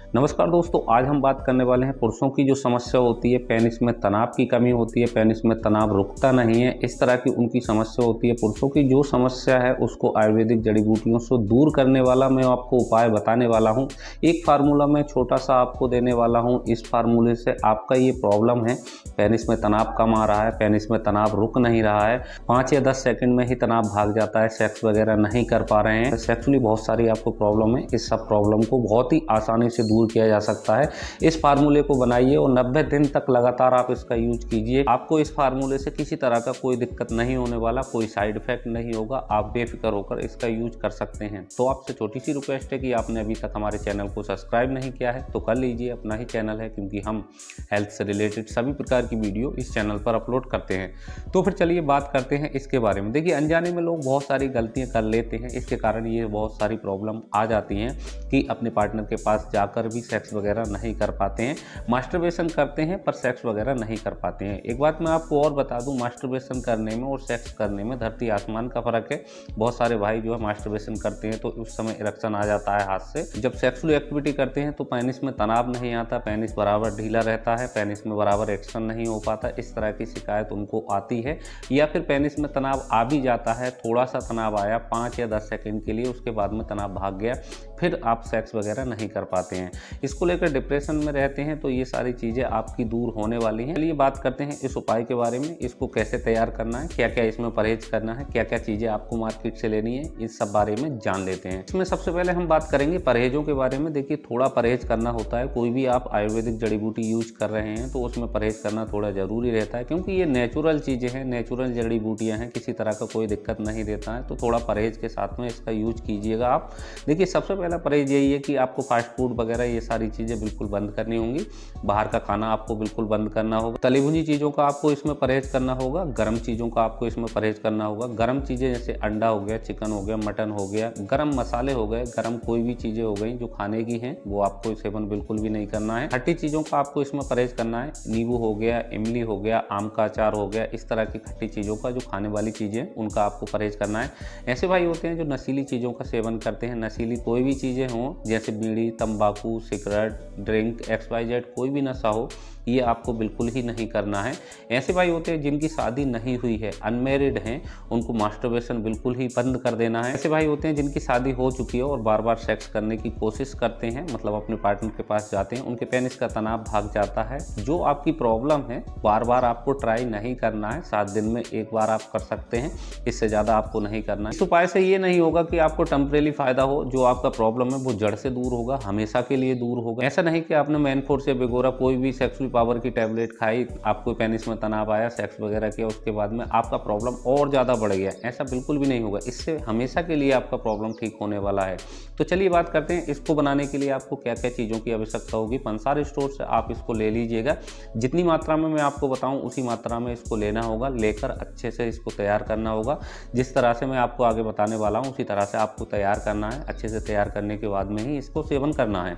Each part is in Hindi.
नमस्कार दोस्तों, आज हम बात करने वाले हैं पुरुषों की जो समस्या होती है, पेनिस में तनाव की कमी होती है, पेनिस में तनाव रुकता नहीं है, इस तरह की उनकी समस्या होती है। पुरुषों की जो समस्या है उसको आयुर्वेदिक जड़ी बूटियों से दूर करने वाला मैं आपको उपाय बताने वाला हूं। एक फार्मूला मैं छोटा सा आपको देने वाला हूं। इस फार्मूले से आपका ये प्रॉब्लम है, पेनिस में तनाव कम आ रहा है, पेनिस में तनाव रुक नहीं रहा है, 5 या 10 सेकंड में ही तनाव भाग जाता है, सेक्स वगैरह नहीं कर पा रहे हैं, सेक्सुअली बहुत सारी आपको प्रॉब्लम है। इस सब प्रॉब्लम को बहुत ही आसानी से दूर किया जा सकता है। इस फार्मूले को बनाइए और 90 दिन तक लगातार आप इसका यूज कीजिए। आपको इस फार्मूले से किसी तरह का कोई दिक्कत नहीं होने वाला, कोई साइड इफेक्ट नहीं होगा। आप बेफिक्र होकर इसका यूज कर सकते हैं। तो आपसे छोटी सी रिक्वेस्ट है कि आपने अभी तक हमारे चैनल को सब्सक्राइब नहीं किया है तो कर लीजिए, अपना ही चैनल है, क्योंकि हम हेल्थ से रिलेटेड सभी प्रकार की वीडियो इस चैनल पर अपलोड करते हैं। तो फिर चलिए बात करते हैं इसके बारे में। देखिए, अनजाने में लोग बहुत सारी गलतियां कर लेते हैं, इसके कारण ये बहुत सारी प्रॉब्लम आ जाती हैं कि अपने पार्टनर के पास जाकर भी सेक्स वगैरह नहीं कर पाते हैं। मास्टरबेशन करते हैं पर सेक्स वगैरह नहीं कर पाते हैं। एक बात मैं आपको और बता दूं, मास्टरबेशन करने में और सेक्स करने में धरती आसमान का फर्क है। बहुत सारे भाई जो है मास्टरबेशन करते हैं तो उस समय इरेक्शन आ जाता है हाथ से। जब सेक्सुअल एक्टिविटी करते हैं तो पेनिस में तनाव नहीं आता, पेनिस बराबर ढीला रहता है, पेनिस में बराबर एक्शन नहीं हो पाता। इस तरह की शिकायत उनको आती है। या फिर पेनिस में तनाव आ भी जाता है, थोड़ा सा तनाव आया 5 या 10 सेकंड के लिए, उसके बाद में तनाव भाग गया, फिर आप सेक्स वगैरह नहीं कर पाते हैं। इसको लेकर डिप्रेशन में रहते हैं, तो ये सारी चीज़ें आपकी दूर होने वाली हैं। चलिए बात करते हैं इस उपाय के बारे में। इसको कैसे तैयार करना है, क्या क्या इसमें परहेज करना है, क्या क्या चीज़ें आपको मार्केट से लेनी है, इस सब बारे में जान लेते हैं। इसमें सबसे पहले हम बात करेंगे परहेजों के बारे में। देखिए, थोड़ा परहेज करना होता है। कोई भी आप आयुर्वेदिक जड़ी बूटी यूज कर रहे हैं तो उसमें परहेज करना थोड़ा ज़रूरी रहता है, क्योंकि ये नेचुरल चीज़ें हैं, नेचुरल जड़ी बूटियाँ हैं, किसी तरह का कोई दिक्कत नहीं देता है। तो थोड़ा परहेज के साथ में इसका यूज कीजिएगा आप। देखिए, सबसे पहला परहेज यही है कि आपको फास्ट फूड वगैरह ये सारी चीज़ें बिल्कुल बंद करनी होंगी। बाहर का खाना आपको बिल्कुल बंद करना होगा। तली भुनी चीज़ों का आपको इसमें परहेज करना होगा। गर्म चीज़ों का आपको इसमें परहेज करना होगा। गर्म चीज़ें जैसे अंडा हो गया, चिकन हो गया, मटन हो गया, गर्म मसाले हो गए, गर्म कोई भी चीज़ें हो गई जो खाने की हैं, वो आपको सेवन बिल्कुल भी नहीं करना है। खट्टी चीज़ों का आपको इसमें परहेज करना है। नींबू हो गया, इमली हो गया, आम का अचार हो गया, इस तरह की खट्टी चीज़ों का, जो खाने वाली चीज़ें, उनका आपको परहेज करना है। ऐसे भाई होते हैं जो नशीली चीज़ों का सेवन करते हैं। नशीली कोई भी चीज़ें हों, जैसे बीड़ी, तंबाकू, सिगरेट, ड्रिंक, XYZ, कोई भी नशा हो, ये आपको बिल्कुल ही नहीं करना है। ऐसे भाई होते हैं जिनकी शादी नहीं हुई है, अनमैरिड हैं, उनको मास्टरबेशन बिल्कुल ही बंद कर देना है। ऐसे भाई होते हैं जिनकी शादी हो चुकी है और बार बार सेक्स करने की कोशिश करते हैं, मतलब अपने पार्टनर के पास जाते हैं, उनके पेनिस का तनाव भाग जाता है। जो आपकी प्रॉब्लम है, बार बार आपको ट्राई नहीं करना है, 7 दिन में एक बार आप कर सकते हैं, इससे ज़्यादा आपको नहीं करना है। इस उपाय से ये नहीं होगा कि आपको टेम्परेरी फायदा हो, जो आपका प्रॉब्लम है वो जड़ से दूर होगा, हमेशा के लिए दूर होगा। ऐसा नहीं कि आपने मैनफोर्स या बेगोरा कोई भी सेक्सुअल पावर की टैबलेट खाई, आपको पेनिस में तनाव आया, सेक्स वगैरह किया, उसके बाद में आपका प्रॉब्लम और ज़्यादा बढ़ गया। ऐसा बिल्कुल भी नहीं होगा। इससे हमेशा के लिए आपका प्रॉब्लम ठीक होने वाला है। तो चलिए बात करते हैं इसको बनाने के लिए आपको क्या क्या चीज़ों की आवश्यकता होगी। पंसार स्टोर से आप इसको ले लीजिएगा। जितनी मात्रा में मैं आपको बताऊं उसी मात्रा में इसको लेना होगा। लेकर अच्छे से इसको तैयार करना होगा। जिस तरह से मैं आपको आगे बताने वाला हूं उसी तरह से आपको तैयार करना है। अच्छे से तैयार करने के बाद में ही इसको सेवन करना है।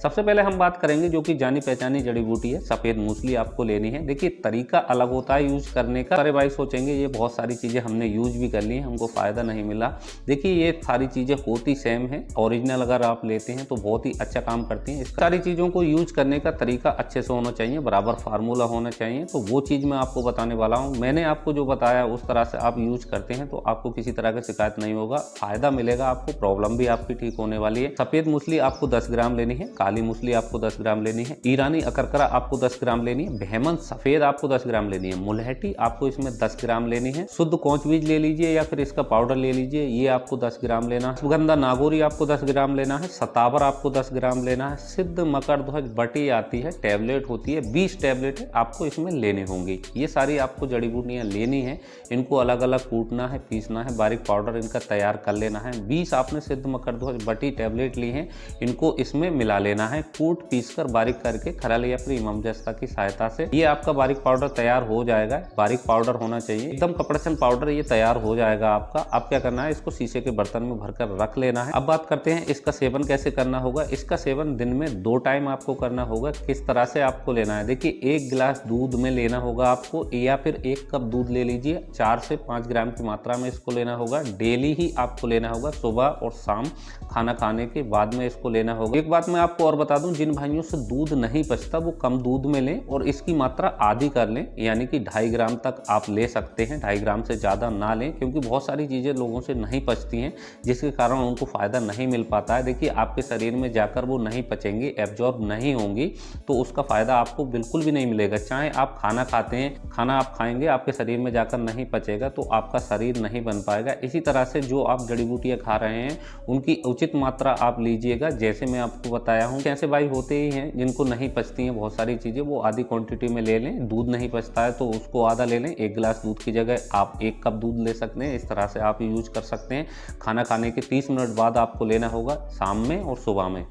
सबसे पहले हम बात करेंगे जो कि जानी पहचानी जड़ी बूटी है, सफ़ेद मूसली आपको लेनी है। देखिए, तरीका अलग होता है यूज करने का। सारे भाई सोचेंगे ये बहुत सारी चीज़ें हमने यूज भी कर ली हैं, हमको फ़ायदा नहीं मिला। देखिए, ये सारी चीज़ें होती सेम है। ओरिजिनल अगर आप लेते हैं तो बहुत ही अच्छा काम करती हैं। इस सारी चीज़ों को यूज करने का तरीका अच्छे से होना चाहिए, बराबर फार्मूला होना चाहिए। तो वो चीज़ मैं आपको बताने वाला हूँ। मैंने आपको जो बताया उस तरह से आप यूज करते हैं तो आपको किसी तरह की शिकायत नहीं होगा, फायदा मिलेगा आपको, प्रॉब्लम भी आपकी ठीक होने वाली है। सफ़ेद मूसली आपको 10 ग्राम लेनी है, काली मूसली आपको 10 ग्राम लेनी है, ईरानी अकरकरा आपको 10 ग्राम लेनी है, बहमन सफ़ेद आपको 10 ग्राम लेनी है, मुलहटी आपको इसमें 10 ग्राम लेनी है, शुद्ध कौच बीज ले लीजिए या फिर इसका पाउडर ले लीजिए, ये आपको 10 ग्राम लेना है, सुगंधा नागौरी आपको 10 ग्राम लेना है, सतावर आपको 10 ग्राम लेना है, सिद्ध मकरध्वज बटी आती है, टैबलेट होती है, 20 टैबलेट आपको इसमें लेनी होंगी। ये सारी आपको जड़ी बूटियाँ लेनी है। इनको अलग अलग कूटना है, पीसना है, बारीक पाउडर इनका तैयार कर लेना है। 20 आपने सिद्ध मकरध्वज बटी टैबलेट ली है, इनको इसमें मिला लेना है। कूट पीस कर बारीक करके खराली या फिर इमाम मध्यस्थता की सहायता से ये आपका बारीक पाउडर तैयार हो जाएगा। बारीक पाउडर होना चाहिए, एकदम कपड़सन पाउडर ये तैयार हो जाएगा आपका। अब क्या करना है, इसको शीशे के बर्तन में भरकर रख लेना है। अब बात करते हैं इसका सेवन कैसे करना होगा। इसका सेवन दिन में 2 टाइम आपको करना होगा। किस तरह से आपको लेना है, देखिए 1 गिलास दूध में लेना होगा आपको, या फिर 1 कप दूध ले लीजिए। 4 से 5 ग्राम की मात्रा में इसको लेना होगा। डेली ही आपको लेना होगा, सुबह और शाम खाना खाने के बाद में इसको लेना होगा। एक बात मैं आपको और बता दूं, जिन भाइयों से दूध नहीं पचता वो कम दूध में लें और इसकी मात्रा आधी कर लें, यानी कि 2.5 ग्राम तक आप ले सकते हैं। 2.5 ग्राम से ज़्यादा ना लें, क्योंकि बहुत सारी चीज़ें लोगों से नहीं पचती हैं, जिसके कारण उनको फ़ायदा नहीं मिल पाता है। देखिए आपके शरीर में जाकर वो नहीं पचेंगी, एब्जॉर्ब नहीं होंगी, तो उसका फ़ायदा आपको बिल्कुल भी नहीं मिलेगा। चाहे आप खाना खाते हैं, खाना आप खाएंगे, आपके शरीर में जाकर नहीं पचेगा तो आपका शरीर नहीं बन पाएगा। इसी तरह से जो आप जड़ी बूटियाँ खा रहे हैं उनकी उचित मात्रा आप लीजिएगा। जैसे मैं आपको बताया हूँ, ऐसे भाई होते ही हैं जिनको नहीं पचती हैं बहुत सारी चीज़ें, वो आधी क्वांटिटी में ले लें। दूध नहीं पचता है तो उसको आधा ले लें। 1 गिलास दूध की जगह आप 1 कप दूध ले सकते हैं। इस तरह से आप यूज कर सकते हैं। खाना खाने के 30 मिनट बाद आपको लेना होगा, शाम में और सुबह में।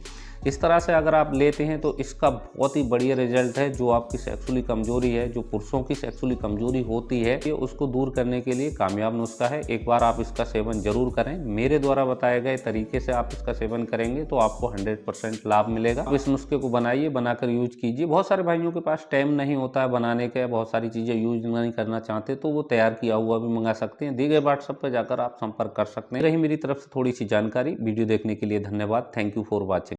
इस तरह से अगर आप लेते हैं तो इसका बहुत ही बढ़िया रिजल्ट है। जो आपकी सेक्सुअली कमजोरी है, जो पुरुषों की सेक्सुअली कमजोरी होती है, ये उसको दूर करने के लिए कामयाब नुस्खा है। एक बार आप इसका सेवन जरूर करें। मेरे द्वारा बताए गए तरीके से आप इसका सेवन करेंगे तो आपको 100% लाभ मिलेगा। आप इस नुस्खे को बनाइए, बनाकर यूज कीजिए। बहुत सारे भाइयों के पास टाइम नहीं होता है बनाने का, बहुत सारी चीज़ें यूज नहीं करना चाहते, तो वो तैयार किया हुआ भी मंगा सकते हैं। दिए गए व्हाट्सएप पर जाकर आप संपर्क कर सकते हैं। रही मेरी तरफ से थोड़ी सी जानकारी। वीडियो देखने के लिए धन्यवाद। Thank you for watching.